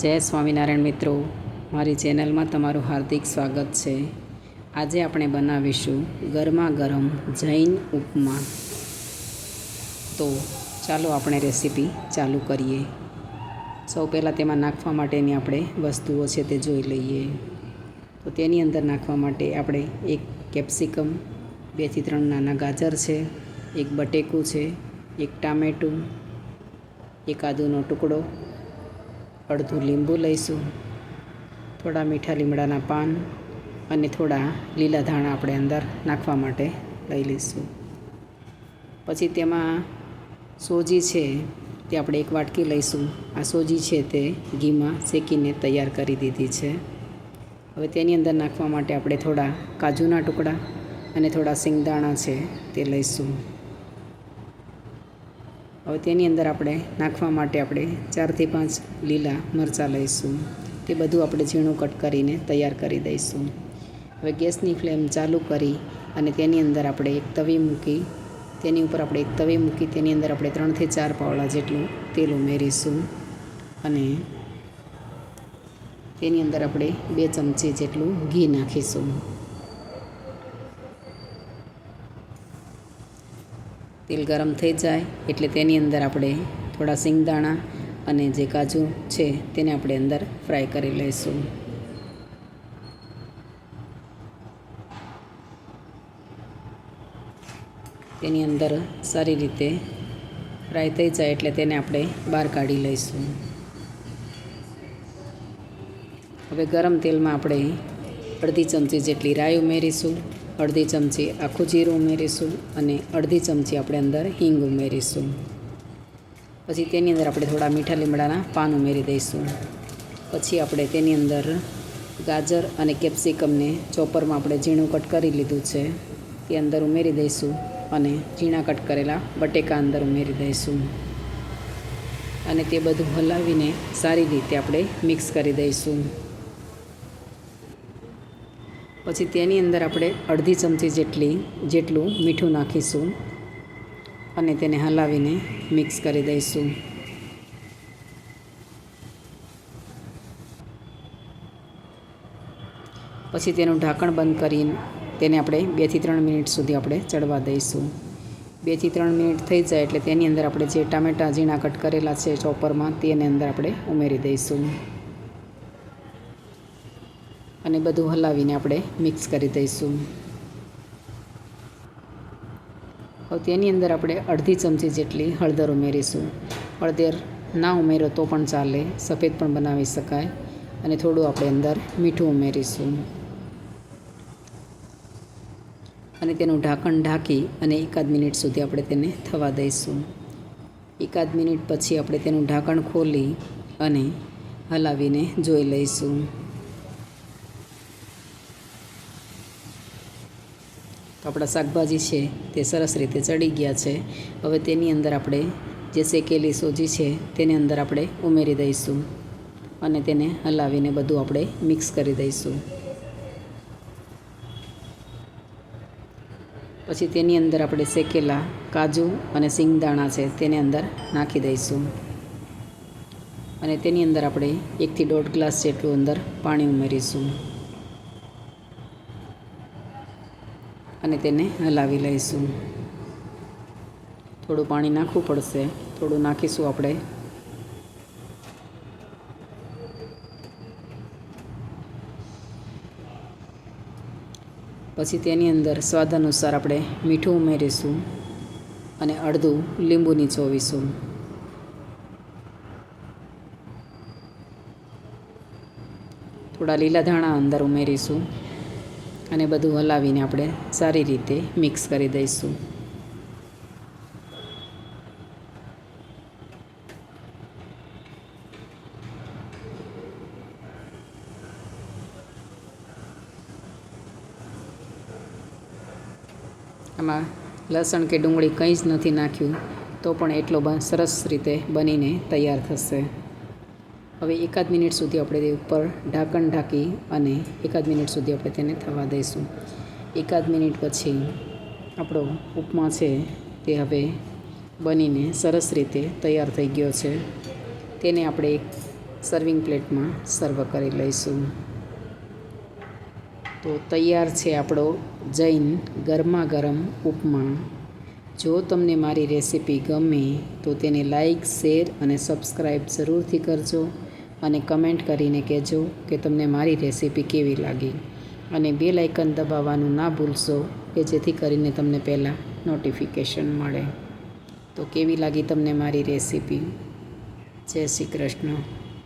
જય સ્વામિનારાયણ મિત્રો, મારી ચેનલમાં તમારું હાર્દિક સ્વાગત છે. આજે આપણે બનાવીશું ગરમા ગરમ જૈન ઉપમા. તો ચાલો આપણે રેસીપી ચાલુ કરીએ. સૌ પહેલાં તેમાં નાખવા માટેની આપણે વસ્તુઓ છે તે જોઈ લઈએ. તો તેની અંદર નાખવા માટે આપણે એક કેપ્સિકમ, 2 થી 3 નાના ગાજર છે, એક બટેકું છે, એક ટામેટું, એક આદુનો ટુકડો, અડધું લીંબુ લઈશું, થોડા મીઠા લીમડાના પાન અને થોડા લીલા ધાણા આપણે અંદર નાખવા માટે લઈ લઈશું. પછી તેમાં સોજી છે તે આપણે 1 વાટકી લઈશું. આ સોજી છે તે ઘીમાં શેકીને તૈયાર કરી દીધી છે. હવે તેની અંદર નાખવા માટે આપણે થોડા કાજુના ટુકડા અને થોડા સિંગદાણા છે તે લઈશું. હવે તેની અંદર આપણે નાખવા માટે આપણે 4 થી 5 લીલા મરચાં લઈશું. તે બધું આપણે ઝીણું કટ કરીને તૈયાર કરી દઈશું. હવે ગેસની ફ્લેમ ચાલુ કરી અને તેની અંદર આપણે એક તવી મૂકી, તેની ઉપર આપણે એક તવી મૂકી તેની અંદર આપણે 3 થી 4 પાવડા જેટલું તેલ ઉમેરીશું અને તેની અંદર આપણે 2 ચમચી જેટલું ઘી નાખીશું. તેલ ગરમ થઈ જાય એટલે તેની અંદર આપણે થોડા સિંગદાણા અને જે કાજુ છે તેને આપણે અંદર ફ્રાય કરી લઈશું. તેની અંદર સારી રીતે ફ્રાય થઈ જાય એટલે તેને આપણે બહાર કાઢી લઈશું. હવે ગરમ તેલમાં આપણે અડધી ચમચી જેટલી રાઈ ઉમેરીશું, અડધી ચમચી આખું જીરું ઉમેરીશું અને અડધી ચમચી આપણે અંદર હિંગ ઉમેરીશું. પછી તેની અંદર આપણે થોડા મીઠા લીમડાના પાન ઉમેરી દઈશું. પછી આપણે તેની અંદર ગાજર અને કેપ્સિકમને ચોપરમાં આપણે ઝીણું કટ કરી લીધું છે તે અંદર ઉમેરી દઈશું અને ઝીણા કટ કરેલા બટેકા અંદર ઉમેરી દઈશું અને તે બધું હલાવીને સારી રીતે આપણે મિક્સ કરી દઈશું. પછી તેની અંદર આપણે અડધી ચમચી જેટલું મીઠું નાખીશું અને તેને હલાવીને મિક્સ કરી દઈશું. પછી તેનું ઢાંકણ બંધ કરીને તેને આપણે 2 થી 3 મિનિટ સુધી આપણે ચડવા દઈશું. 2 થી 3 મિનિટ થઈ જાય એટલે તેની અંદર આપણે જે ટામેટાં ઝીણા કટ કરેલા છે ચોપરમાં તેને અંદર આપણે ઉમેરી દઈશું અને બધું હલાવીને આપણે મિક્સ કરી દઈશું. હવે તેની અંદર આપણે અડધી ચમચી જેટલી હળદર ઉમેરીશું. હળદર ના ઉમેરો તો પણ ચાલે, સફેદ પણ બનાવી શકાય. અને થોડું આપણે અંદર મીઠું ઉમેરીશું અને તેનું ઢાંકણ ઢાંકી અને 1 મિનિટ સુધી આપણે તેને થવા દઈશું. 1 મિનિટ પછી આપણે તેનું ઢાંકણ ખોલી અને હલાવીને જોઈ લઈશું. તો આપણા શાકભાજી છે તે સરસ રીતે ચડી ગયા છે. હવે તેની અંદર આપણે જે શેકેલી સોજી છે તેને અંદર આપણે ઉમેરી દઈશું અને તેને હલાવીને બધું આપણે મિક્સ કરી દઈશું. પછી તેની અંદર આપણે શેકેલા કાજુ અને સિંગદાણા છે તેને અંદર નાખી દઈશું અને તેની અંદર આપણે 1 થી 1.5 ગ્લાસ જેટલું અંદર પાણી ઉમેરીશું અને તેને હલાવી લઈશું. થોડું પાણી નાખવું પડશે, થોડું નાખીશું આપણે. પછી તેની અંદર સ્વાદ અનુસાર આપણે મીઠું ઉમેરીશું અને અડધું લીંબુ નીચોવીશું. થોડા લીલા ધાણા અંદર ઉમેરીશું અને બધું હલાવીને આપણે સારી રીતે મિક્સ કરી દઈશું. આમાં લસણ કે ડુંગળી કંઈ જ નથી નાખ્યું તો પણ એટલો સરસ રીતે બનીને તૈયાર થશે. હવે 1 મિનિટ સુધી આપણે તે ઉપર ઢાંકણ ઢાંકી અને 1 મિનિટ સુધી આપણે તેને થવા દઈશું. 1 મિનિટ પછી આપણો ઉપમા છે તે હવે બનીને સરસ રીતે તૈયાર થઈ ગયો છે. તેને આપણે એક સર્વિંગ પ્લેટમાં સર્વ કરી લઈશું. તો તૈયાર છે આપણો જૈન ગરમા ગરમ ઉપમા. જો તમને મારી રેસીપી ગમે તો તેને લાઈક, શેર અને સબસ્ક્રાઈબ જરૂરથી કરજો અને કમેન્ટ કરીને કહેજો કે તમને મારી રેસીપી કેવી લાગી. અને બેલ આઇકન દબાવવાનું ના ભૂલશો કે જેથી કરીને તમને પહેલાં નોટિફિકેશન મળે. તો કેવી લાગી તમને મારી રેસીપી? જય શ્રી કૃષ્ણ.